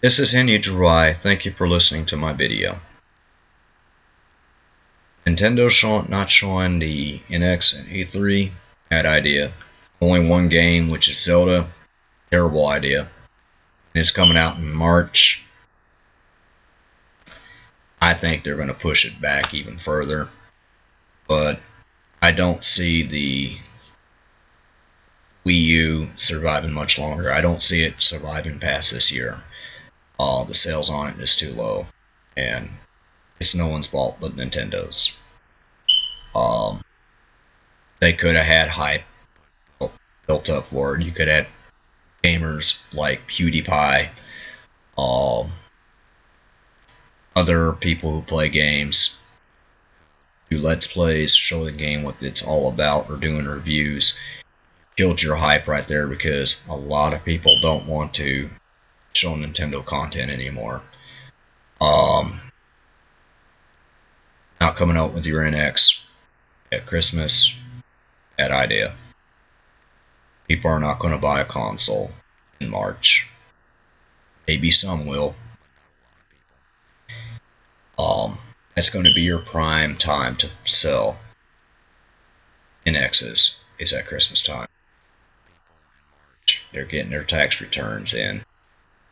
This is Henry Jurai. Thank you for listening to my video. Nintendo not showing the NX and E3. Bad idea. Only one game, which is Zelda. Terrible idea. And it's coming out in March. I think they're going to push it back even further. But I don't see the Wii U surviving much longer. I don't see it surviving past this year. The sales on it is too low. And it's no one's fault but Nintendo's. They could have had hype built up for it. You could have gamers like PewDiePie, other people who play games, do let's plays, show the game what it's all about, or doing reviews. Killed your hype right there because a lot of people don't want to show Nintendo content anymore. Not coming out with your NX at Christmas, bad idea. People are not going to buy a console in March. Maybe some will. That's going to be your prime time to sell NXs, is at Christmas time. They're getting their tax returns in.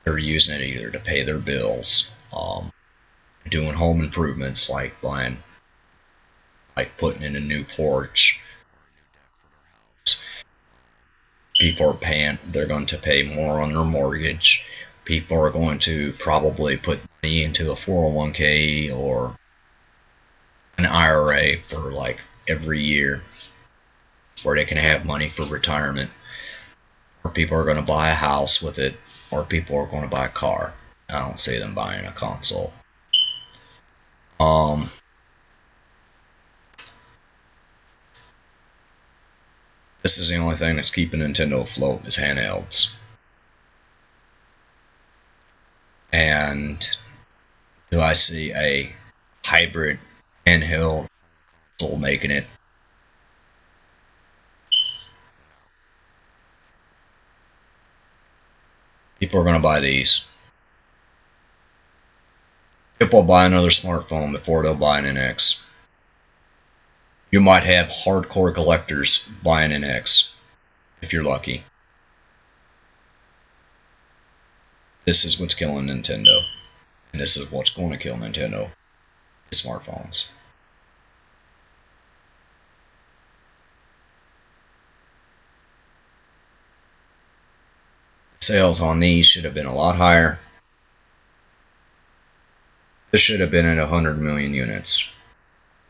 They're using it either to pay their bills, doing home improvements like putting in a new porch. People are paying, they're going to pay more on their mortgage. People are going to probably put money into a 401k or an IRA for like every year where they can have money for retirement. Or people are going to buy a house with it, or people are going to buy a car. I don't see them buying a console. This is the only thing that's keeping Nintendo afloat is handhelds. And do I see a hybrid handheld console making it? People are going to buy these. People will buy another smartphone before they'll buy an NX. You might have hardcore collectors buy an NX, if you're lucky. This is what's killing Nintendo. And this is what's going to kill Nintendo. The smartphones. Sales on these should have been a lot higher. This should have been at 100 million units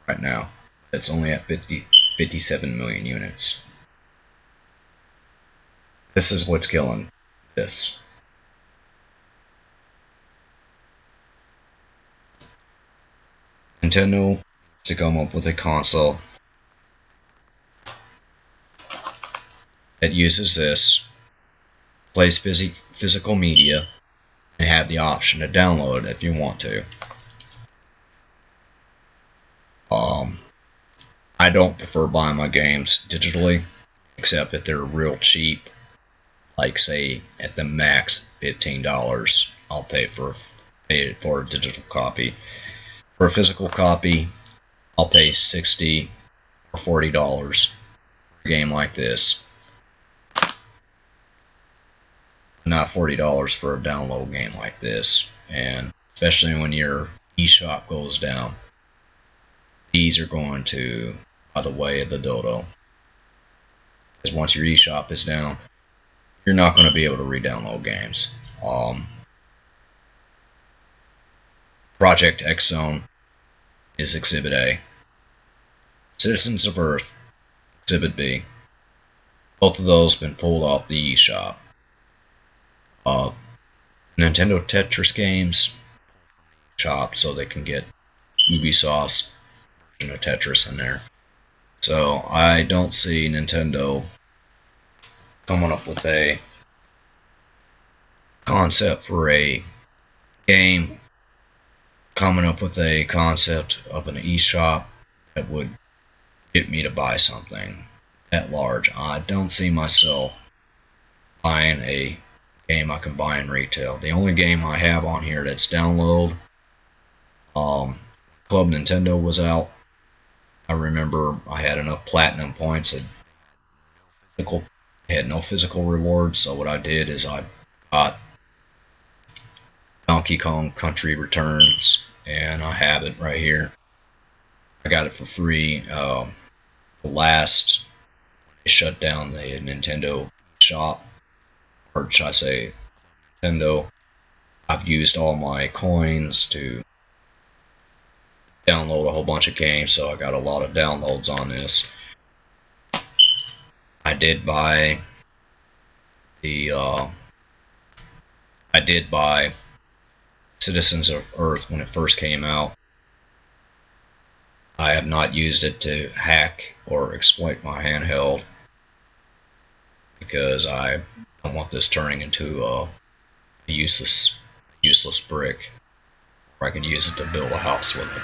right now. It's only at 57 million units. This is what's killing this. Nintendo to come up with a console that uses this, plays physical media, and have the option to download it if you want to. I don't prefer buying my games digitally, except if they're real cheap, like say at the max $15. I'll pay for a digital copy. For a physical copy, I'll pay $60 or $40 for a game like this. Not $40 for a download game like this, and especially when your eShop goes down. These are going to, by the way of the dodo. Because once your eShop is down, you're not going to be able to re-download games. Project X Zone is Exhibit A. Citizens of Earth, Exhibit B. Both of those have been pulled off the eShop. Nintendo Tetris games shop so they can get Ubisoft's version of Tetris in there. So I don't see Nintendo coming up with a concept for a game, coming up with a concept of an eShop that would get me to buy something that large. I don't see myself buying a game I can buy in retail. The only game I have on here that's download, Club Nintendo was out. I remember I had enough platinum points that had no physical rewards, so what I did is I bought Donkey Kong Country Returns, and I have it right here. I got it for free. The last they shut down the Nintendo shop, or should I say Nintendo, I've used all my coins to download a whole bunch of games, so I got a lot of downloads on this. I did buy Citizens of Earth when it first came out. I have not used it to hack or exploit my handheld because I don't want this turning into a useless brick where I can use it to build a house with it.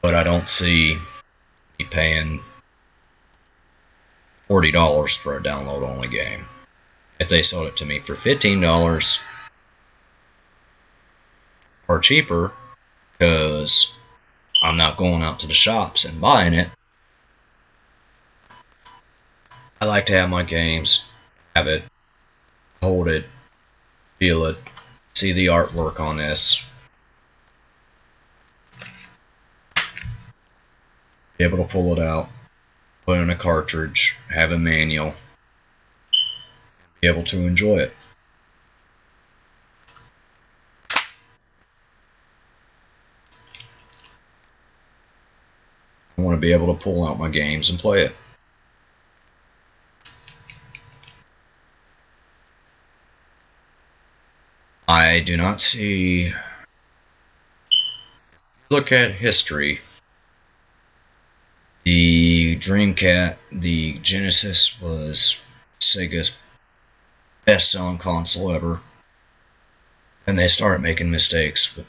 But I don't see me paying $40 for a download only game. If they sold it to me for $15 or cheaper, because I'm not going out to the shops and buying it, I like to have my games, have it, hold it, feel it, see the artwork on this, be able to pull it out, put in a cartridge, have a manual, be able to enjoy it. I want to be able to pull out my games and play it. I do not see. Look at history. The Dreamcast, the Genesis was Sega's best-selling console ever, and they started making mistakes with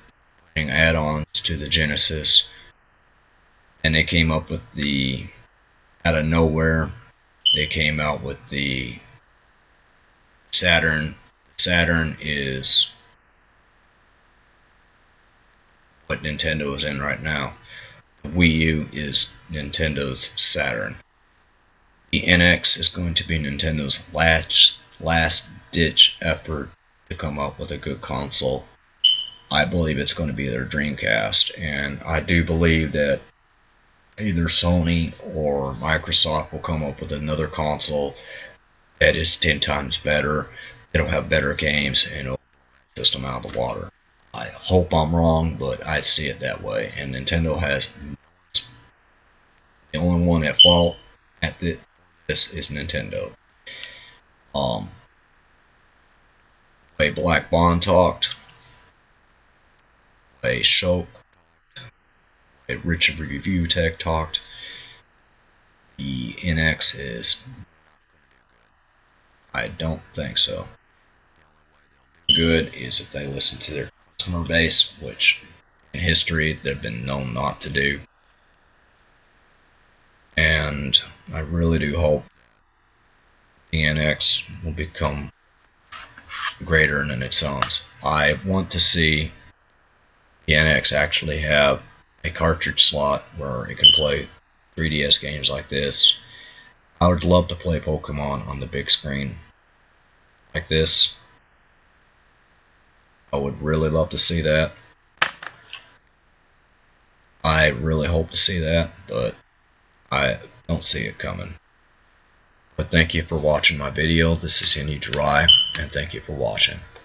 putting add-ons to the Genesis, and they came up with out of nowhere, they came out with the Saturn. Saturn is what Nintendo is in right now. The Wii U is Nintendo's Saturn. The NX is going to be Nintendo's last ditch effort to come up with a good console. I believe it's going to be their Dreamcast, and I do believe that either Sony or Microsoft will come up with another console that is 10 times better. It'll have better games and it'll system out of the water. I hope I'm wrong, but I see it that way. And Nintendo has the only one at fault at this is Nintendo. Way Black Bond talked, way Shoke, way Richard Review Tech talked. The NX is, I don't think so. Good is if they listen to their customer base, which in history they've been known not to do. And I really do hope the NX will become greater than it sounds. I want to see the NX actually have a cartridge slot where it can play 3DS games like this. I would love to play Pokemon on the big screen like this. I would really love to see that. I really hope to see that, but I don't see it coming. But thank you for watching my video. This is Henry Jirai, and thank you for watching.